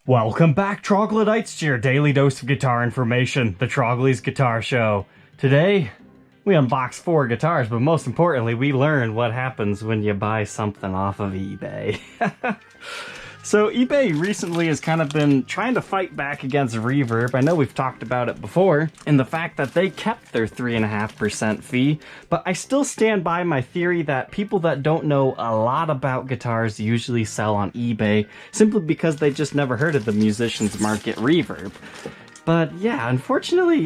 Welcome back, troglodytes, to your daily dose of guitar information, the Trogly's Guitar Show. Today, we unbox 4 guitars, but most importantly, we learn what happens when you buy something off of eBay. So eBay recently has kind of been trying to fight back against Reverb. I know we've talked about it before, and the fact that they kept their 3.5% fee, but I still stand by my theory that people that don't know a lot about guitars usually sell on eBay simply because they just never heard of the musician's market Reverb. But yeah, unfortunately,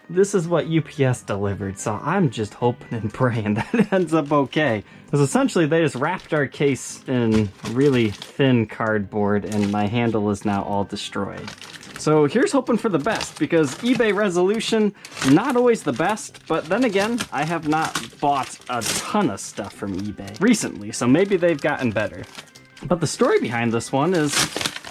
this is what UPS delivered, so I'm just hoping and praying that it ends up okay. Because essentially they just wrapped our case in really thin cardboard and my handle is now all destroyed. So here's hoping for the best, because eBay resolution, not always the best, but then again, I have not bought a ton of stuff from eBay recently, so maybe they've gotten better. But the story behind this one is,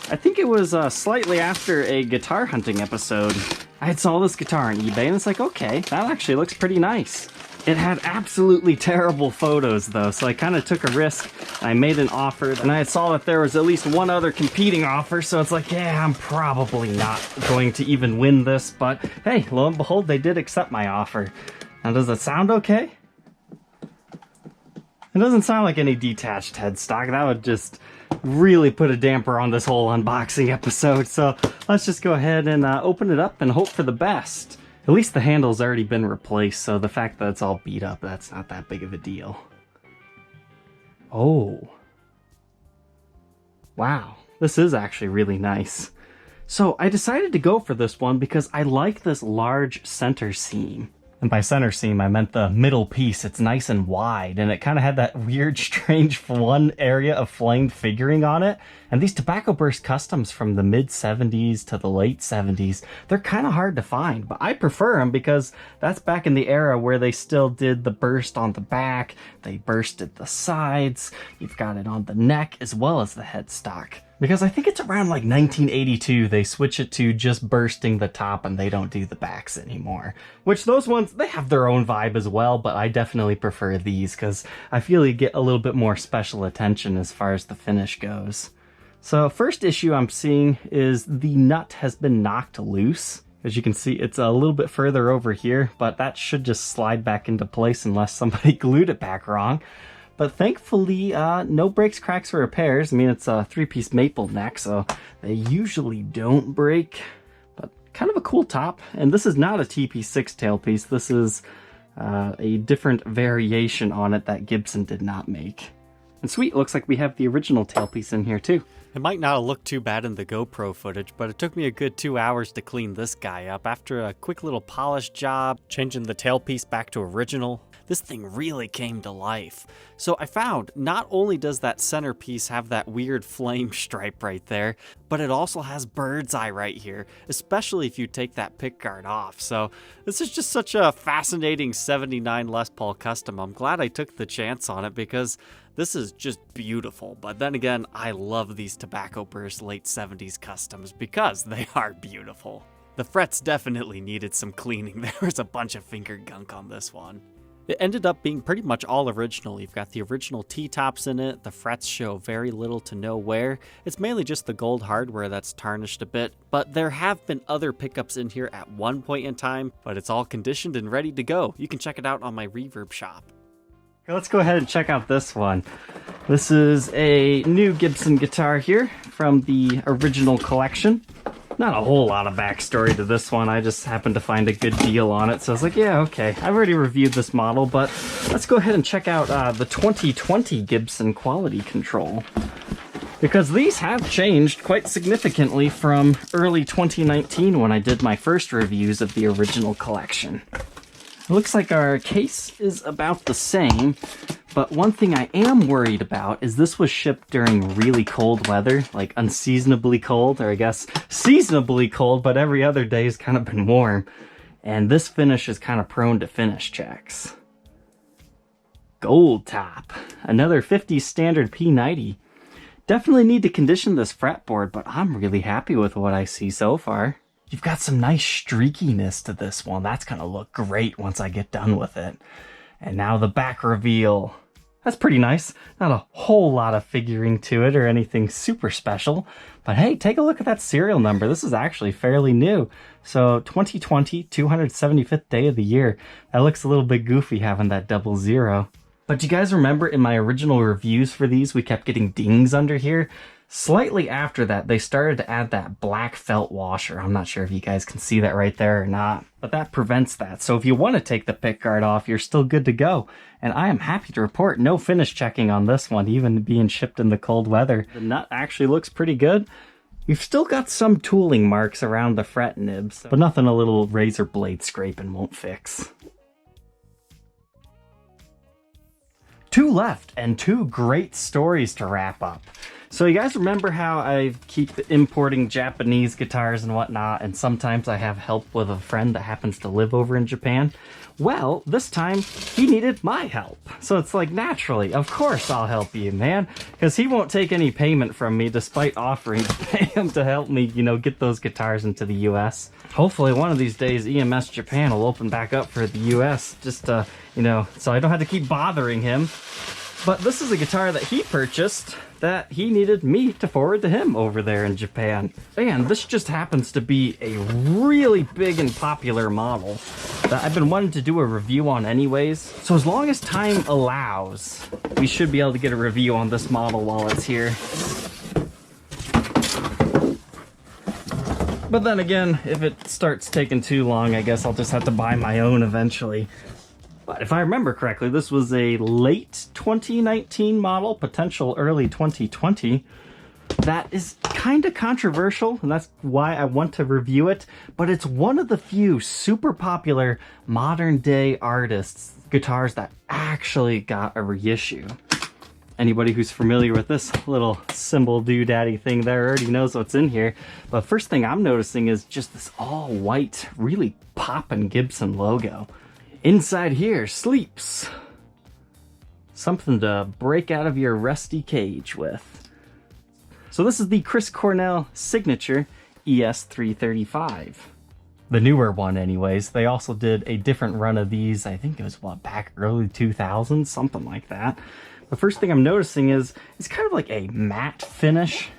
I think it was slightly after a guitar hunting episode, I had saw this guitar on eBay and it's like, okay, that actually looks pretty nice. It had absolutely terrible photos though, so I kind of took a risk. I made an offer and I saw that there was at least one other competing offer, so it's like, yeah, I'm probably not going to even win this, but hey, lo and behold, they did accept my offer. Now, does it sound okay? It doesn't sound like any detached headstock. That would just really put a damper on this whole unboxing episode. So let's just go ahead and open it up and hope for the best. At least the handle's already been replaced, so the fact that it's all beat up, that's not that big of a deal. Oh. Wow, this is actually really nice. So I decided to go for this one because I like this large center seam. And by center seam, I meant the middle piece. It's nice and wide, and it kind of had that weird, strange one area of flamed figuring on it. And these Tobacco Burst customs from the mid-70s to the late 70s, they're kind of hard to find, but I prefer them because that's back in the era where they still did the burst on the back, they bursted the sides, you've got it on the neck as well as the headstock. Because I think it's around like 1982 they switch it to just bursting the top and they don't do the backs anymore. Which those ones, they have their own vibe as well, but I definitely prefer these because I feel you get a little bit more special attention as far as the finish goes. So first issue I'm seeing is the nut has been knocked loose. As you can see, it's a little bit further over here, but that should just slide back into place unless somebody glued it back wrong. But thankfully, no breaks, cracks, or repairs. I mean, it's a 3-piece maple neck, so they usually don't break. But kind of a cool top. And this is not a TP6 tailpiece. This is a different variation on it that Gibson did not make. And sweet, looks like we have the original tailpiece in here too. It might not look too bad in the GoPro footage, but it took me a good 2 hours to clean this guy up. After a quick little polish job, changing the tailpiece back to original, this thing really came to life. So I found not only does that centerpiece have that weird flame stripe right there, but it also has bird's eye right here, especially if you take that pickguard off. So this is just such a fascinating 79 Les Paul custom. I'm glad I took the chance on it because this is just beautiful. But then again, I love these Tobacco Burst late 70s customs because they are beautiful. The frets definitely needed some cleaning. There was a bunch of finger gunk on this one. It ended up being pretty much all original. You've got the original T-tops in it. The frets show very little to no wear. It's mainly just the gold hardware that's tarnished a bit, but there have been other pickups in here at one point in time, but it's all conditioned and ready to go. You can check it out on my Reverb shop. Let's go ahead and check out this one. This is a new Gibson guitar here from the original collection. Not a whole lot of backstory to this one, I just happened to find a good deal on it, so I was like, yeah, okay. I've already reviewed this model, but let's go ahead and check out the 2020 Gibson quality control. Because these have changed quite significantly from early 2019 when I did my first reviews of the original collection. It looks like our case is about the same, but one thing I am worried about is this was shipped during really cold weather, like unseasonably cold, or I guess seasonably cold, but every other day has kind of been warm. And this finish is kind of prone to finish checks. Gold top, another 50s standard P90. Definitely need to condition this fretboard, but I'm really happy with what I see so far. You've got some nice streakiness to this one. That's going to look great once I get done with it. And now the back reveal. That's pretty nice. Not a whole lot of figuring to it or anything super special. But hey, take a look at that serial number. This is actually fairly new. So 2020, 275th day of the year. That looks a little bit goofy having that 00. But do you guys remember in my original reviews for these, we kept getting dings under here? Slightly after that, they started to add that black felt washer. I'm not sure if you guys can see that right there or not, but that prevents that. So if you want to take the pick guard off, you're still good to go. And I am happy to report no finish checking on this one, even being shipped in the cold weather. The nut actually looks pretty good. You've still got some tooling marks around the fret nibs, but nothing a little razor blade scraping won't fix. Two left and two great stories to wrap up. So you guys remember how I keep importing Japanese guitars and whatnot, and sometimes I have help with a friend that happens to live over in Japan? Well, this time he needed my help. So it's like, naturally, of course I'll help you, man, because he won't take any payment from me despite offering to pay him to help me, you know, get those guitars into the US. Hopefully one of these days EMS Japan will open back up for the US, just you know, so I don't have to keep bothering him. But this is a guitar that he purchased that he needed me to forward to him over there in Japan. And this just happens to be a really big and popular model that I've been wanting to do a review on anyways. So as long as time allows, we should be able to get a review on this model while it's here. But then again, if it starts taking too long, I guess I'll just have to buy my own eventually. But if I remember correctly, this was a late 2019 model, potential early 2020. That is kind of controversial, and that's why I want to review it. But it's one of the few super popular modern day artists guitars that actually got a reissue. Anybody who's familiar with this little symbol doodaddy thing there already knows what's in here. But first thing I'm noticing is just this all white, really poppin' Gibson logo. Inside here sleeps something to break out of your rusty cage with. So this is the Chris Cornell Signature ES335. The newer one anyways. They also did a different run of these, I think it was what, back early 2000s, something like that. The first thing I'm noticing is it's kind of like a matte finish.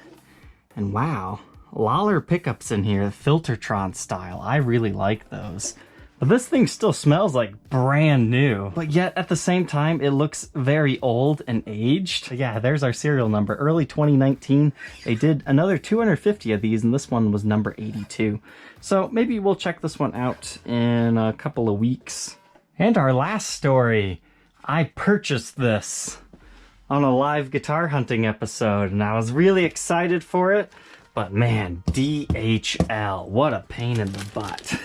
And wow, Lawler pickups in here, Filtertron style. I really like those. But this thing still smells like brand new, but yet at the same time, it looks very old and aged. Yeah, there's our serial number, early 2019. They did another 250 of these, and this one was number 82. So maybe we'll check this one out in a couple of weeks. And our last story, I purchased this on a live guitar hunting episode, and I was really excited for it, but man, DHL, what a pain in the butt.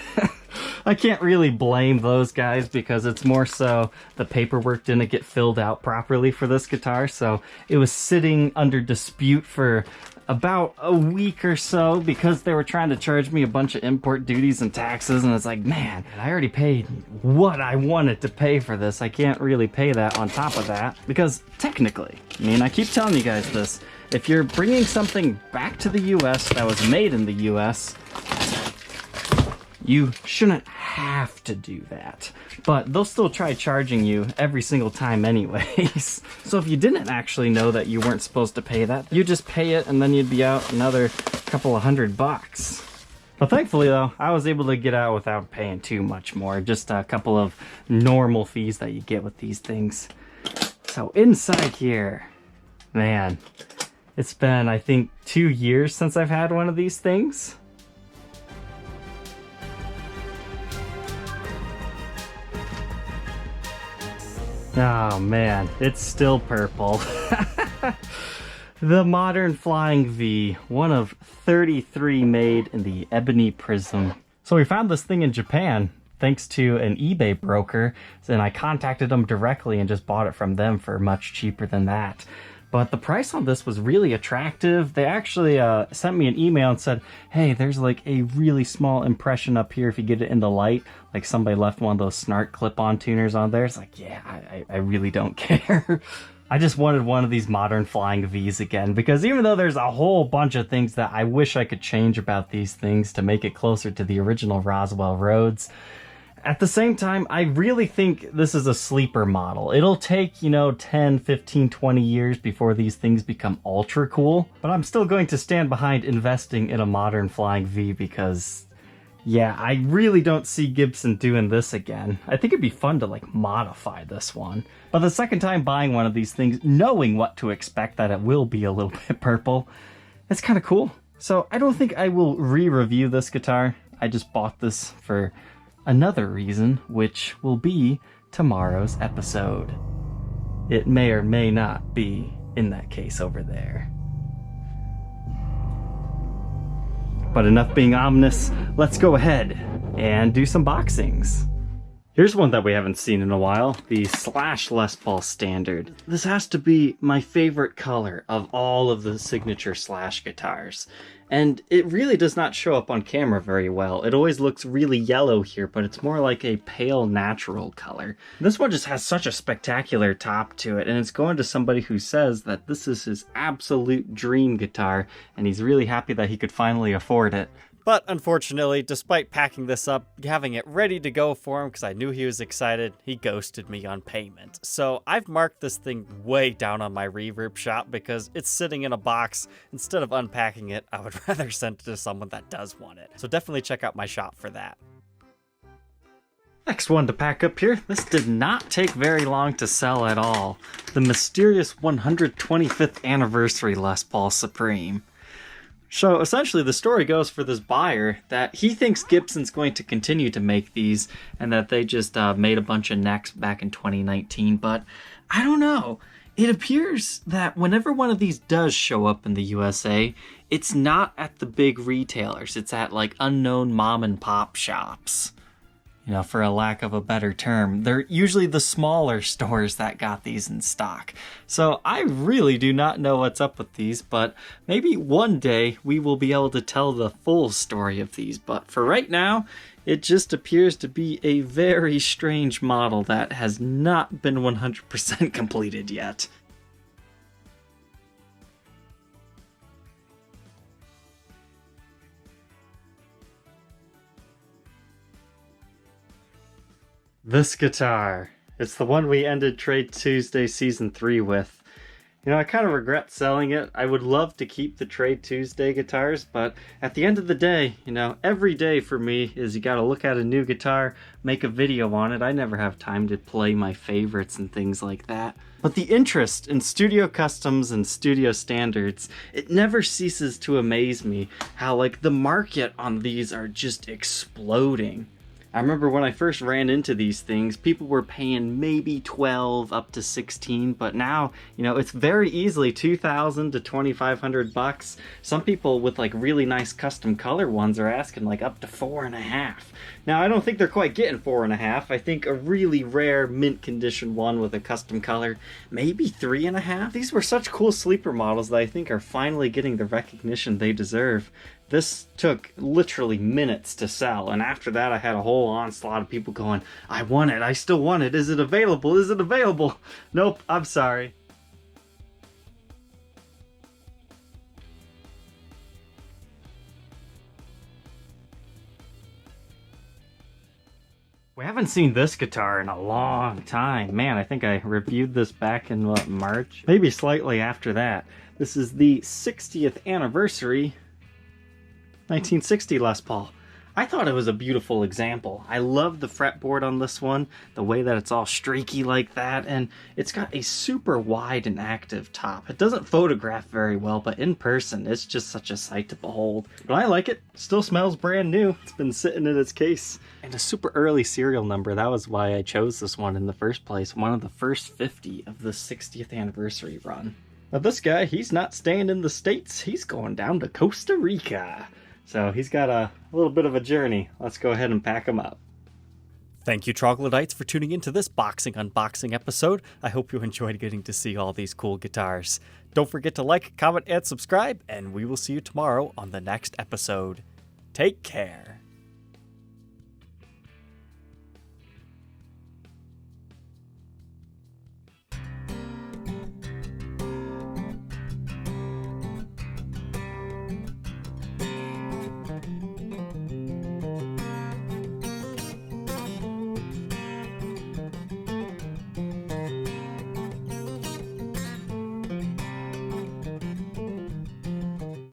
I can't really blame those guys because it's more so the paperwork didn't get filled out properly for this guitar, so it was sitting under dispute for about a week or so because they were trying to charge me a bunch of import duties and taxes, and it's like, man, I already paid what I wanted to pay for this. I can't really pay that on top of that because technically, I mean, I keep telling you guys this, if you're bringing something back to the US that was made in the US, you shouldn't have to do that, but they'll still try charging you every single time anyways. So if you didn't actually know that you weren't supposed to pay that, you just pay it and then you'd be out another couple of $100. But thankfully though, I was able to get out without paying too much more, just a couple of normal fees that you get with these things. So inside here, man, it's been, I think, 2 years since I've had one of these things. Oh man, it's still purple. The Modern Flying V, one of 33 made in the ebony prism. So we found this thing in Japan thanks to an eBay broker, and I contacted them directly and just bought it from them for much cheaper than that. But the price on this was really attractive. They actually sent me an email and said, hey, there's like a really small impression up here if you get it in the light. Like somebody left one of those Snart clip-on tuners on there. It's like, yeah, I really don't care. I just wanted one of these Modern Flying Vs again, because even though there's a whole bunch of things that I wish I could change about these things to make it closer to the original Roswell Rhodes, At the same time, I really think this is a sleeper model. It'll take, 10, 15, 20 years before these things become ultra cool, but I'm still going to stand behind investing in a modern Flying V because, yeah, I really don't see Gibson doing this again. I think it'd be fun to, modify this one. But the second time buying one of these things, knowing what to expect, that it will be a little bit purple, it's kind of cool. So I don't think I will re-review this guitar. I just bought this for another reason, which will be tomorrow's episode. It may or may not be in that case over there. But enough being ominous, let's go ahead and do some boxings. Here's one that we haven't seen in a while, the Slash Les Paul Standard. This has to be my favorite color of all of the signature Slash guitars. And it really does not show up on camera very well. It always looks really yellow here, but it's more like a pale natural color. This one just has such a spectacular top to it, and it's going to somebody who says that this is his absolute dream guitar, and he's really happy that he could finally afford it. But unfortunately, despite packing this up, having it ready to go for him because I knew he was excited, he ghosted me on payment. So I've marked this thing way down on my Reverb shop because it's sitting in a box. Instead of unpacking it, I would rather send it to someone that does want it. So definitely check out my shop for that. Next one to pack up here. This did not take very long to sell at all. The mysterious 125th anniversary Les Paul Supreme. So essentially the story goes for this buyer that he thinks Gibson's going to continue to make these and that they just made a bunch of necks back in 2019, but I don't know. It appears that whenever one of these does show up in the USA, it's not at the big retailers. It's at unknown mom and pop shops. For a lack of a better term. They're usually the smaller stores that got these in stock. So I really do not know what's up with these, but maybe one day we will be able to tell the full story of these. But for right now, it just appears to be a very strange model that has not been 100% completed yet. This guitar. It's the one we ended Trade Tuesday Season 3 with. I kind of regret selling it. I would love to keep the Trade Tuesday guitars, but at the end of the day, every day for me is you gotta look at a new guitar, make a video on it. I never have time to play my favorites and things like that. But the interest in studio customs and studio standards, it never ceases to amaze me how the market on these are just exploding. I remember when I first ran into these things, people were paying maybe 12 up to 16, but now, it's very easily 2,000 to 2,500 bucks. Some people with really nice custom color ones are asking up to 4.5. Now, I don't think they're quite getting 4.5. I think a really rare mint condition one with a custom color, maybe 3.5. These were such cool sleeper models that I think are finally getting the recognition they deserve. This took literally minutes to sell, and after that I had a whole onslaught of people going, I want it, I still want it, is it available, is it available? Nope, I'm sorry. We haven't seen this guitar in a long time. Man, I think I reviewed this back in, March? Maybe slightly after that. This is the 60th anniversary 1960 Les Paul. I thought it was a beautiful example. I love the fretboard on this one, the way that it's all streaky like that, and it's got a super wide and active top. It doesn't photograph very well, but in person, it's just such a sight to behold. But I like it. Still smells brand new. It's been sitting in its case. And a super early serial number. That was why I chose this one in the first place. One of the first 50 of the 60th anniversary run. Now this guy, he's not staying in the States. He's going down to Costa Rica. So he's got a little bit of a journey. Let's go ahead and pack him up. Thank you, Troglodytes, for tuning into this boxing unboxing episode. I hope you enjoyed getting to see all these cool guitars. Don't forget to like, comment, and subscribe, and we will see you tomorrow on the next episode. Take care.